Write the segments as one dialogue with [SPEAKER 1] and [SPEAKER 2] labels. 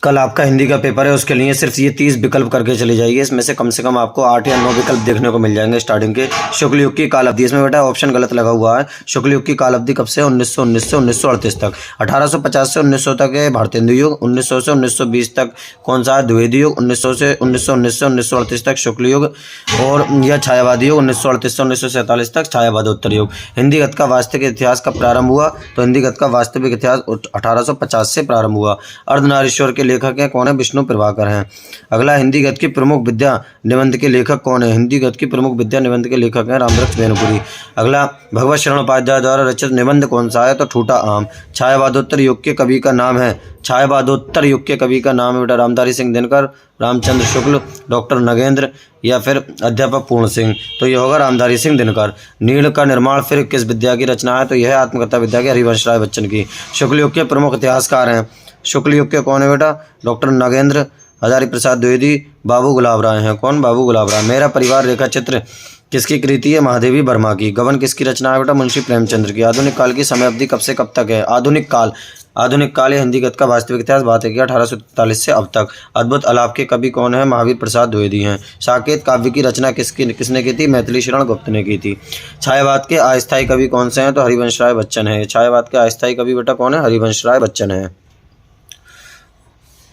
[SPEAKER 1] कल आपका हिंदी का पेपर है, उसके लिए सिर्फ ये 30 विकल्प करके चले जाइए। इसमें से कम आपको 8 या 9 विकल्प देखने को मिल जाएंगे स्टार्टिंग के। शुक्ल युग की काल अवधि, इसमें बेटा ऑप्शन गलत लगा हुआ है। शुक्ल युग की काल अवधि कब से? 1919 से 1938 तक। 1850 से 1900 तक है भारतेंदु युग। 1900 से 1920 तक कौन सा है? द्विवेदी युग। 1900 से 1919 से 1938 तक शुक्ल युग। और यह छायावादी युग 1938 से 1947 तक छायावादोत्तर युग। हिंदी गद्य का वास्तविक इतिहास कब प्रारंभ हुआ? तो हिंदी गद्य का वास्तविक इतिहास 1850 से प्रारंभ हुआ। अर्धनारीश्वर के लेखक हैं कौन है? विष्णु प्रभाकर हैं। अगला, हिंदी गद्य की प्रमुख विद्या निबंध के लेखक कौन है? हिंदी गद्य की प्रमुख विद्या निबंध के लेखक हैं रामवृक्ष वेनुपुरी। अगला, भगवत शरण उपाध्याय द्वारा रचित निबंध कौन सा है? तो ठूठा आम। छायावादोत्तर युग के कवि का नाम है, छायावादोत्तर युग के कवि का नाम है बेटा रामधारी सिंह दिनकर, रामचंद्र शुक्ल, डॉक्टर नगेंद्र या फिर अध्यापक पूर्ण सिंह। तो ये होगा रामधारी सिंह दिनकर। नीड़ का निर्माण फिर किस विद्या की रचना है? तो यह है आत्मकथा विद्या की हरिवंश राय बच्चन की। शुक्ल युग के प्रमुख इतिहासकार हैं। शुक्ल युग के कौन है बेटा? डॉक्टर नगेंद्र, हजारी प्रसाद द्विवेदी, बाबू गुलाब राय हैं। कौन? बाबू गुलाब राय। मेरा परिवार रेखा चित्र किसकी कृति है? महादेवी वर्मा की। गबन किसकी रचना है बेटा? मुंशी प्रेमचंद्र की। आधुनिक काल की समय अवधि कब से कब तक है? आधुनिक काल या हिंदी गद्य का वास्तविक इतिहास बात है कि 1843 से अब तक। अद्भुत आलाप के कवि कौन है? महावीर प्रसाद द्विवेदी हैं। साकेत काव्य की रचना किसने की थी? मैथिली शरण गुप्त ने की थी। छायावाद के अस्थायी कवि कौन से हैं? तो हरिवंश राय बच्चन है। छायावाद के अस्थायी कवि बेटा कौन है? हरिवंश राय बच्चन है।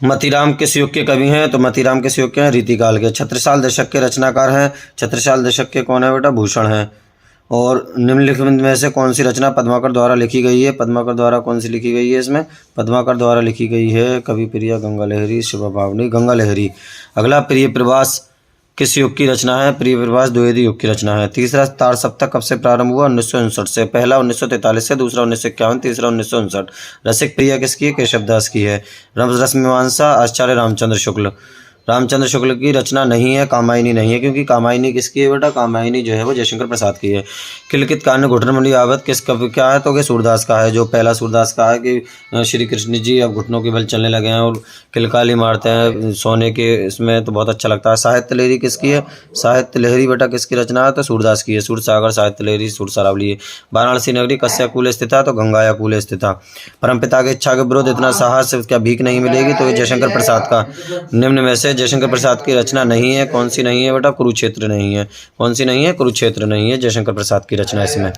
[SPEAKER 1] मतीराम किस युग के कवि हैं? तो मतीराम किस युग के हैं? रीतिकाल के। छत्रसाल दशक के रचनाकार हैं। छत्रसाल दशक के कौन है बेटा? भूषण हैं। और निम्नलिखित में से कौन सी रचना पद्माकर द्वारा लिखी गई है? पद्माकर द्वारा कौन सी लिखी गई है? इसमें पद्माकर द्वारा लिखी गई है कवि प्रिया, गंगा लहरी, शिवा भावनी, गंगा लहरी। अगला, प्रिय प्रवास किस युग की रचना है? प्रिय प्रवास द्विवेदी युग की रचना है। तीसरा, तार सप्ताह कब से प्रारंभ हुआ? 1959 से। पहला 1943 से, दूसरा 1951, तीसरा 1959। रसिक प्रिया किसकी है? केशवदास की है। रसमीमांसा आचार्य रामचंद्र शुक्ल। रामचंद्र शुक्ल की रचना नहीं है, कामायनी नहीं है, क्योंकि कामायनी किसकी है बेटा? कामायनी जो है वो जयशंकर प्रसाद की है। किलकित कांड घुटनमंडी आवत किस कवि क्या है? तो सूरदास का है। जो पहला सूरदास का है कि श्री कृष्ण जी अब घुटनों के बल चलने लगे हैं और किलकाली मारते हैं सोने के, इसमें तो बहुत अच्छा लगता है। साहित्य लहरी किसकी है? साहित्य लहरी बेटा किसकी रचना है? तो सूरदास की है। सूरसागर, साहित्य लहरी, सूरसरावली है। वाराणसी नगरी कस्या कूल स्थित है? तो गंगाया कूल स्थित है। परमपिता की इच्छा के विरुद्ध इतना साहस, क्या भीख नहीं मिलेगी? तो ये जयशंकर प्रसाद का। निम्न में से जयशंकर प्रसाद की रचना नहीं है, कौन सी नहीं है बेटा? कुरुक्षेत्र नहीं है। कौन सी नहीं है? कुरुक्षेत्र नहीं है जयशंकर प्रसाद की रचना। इसमें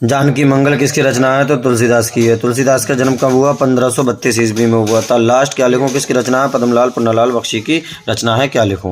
[SPEAKER 1] जानकी मंगल किसकी रचना है? तो तुलसीदास की है। तुलसीदास का जन्म कब हुआ? 1532 ईस्वी में हुआ था। लास्ट क्या लिखूं किसकी रचना है? पद्मलाल पुन्नालाल बख्शी की रचना है। क्या लिखूं?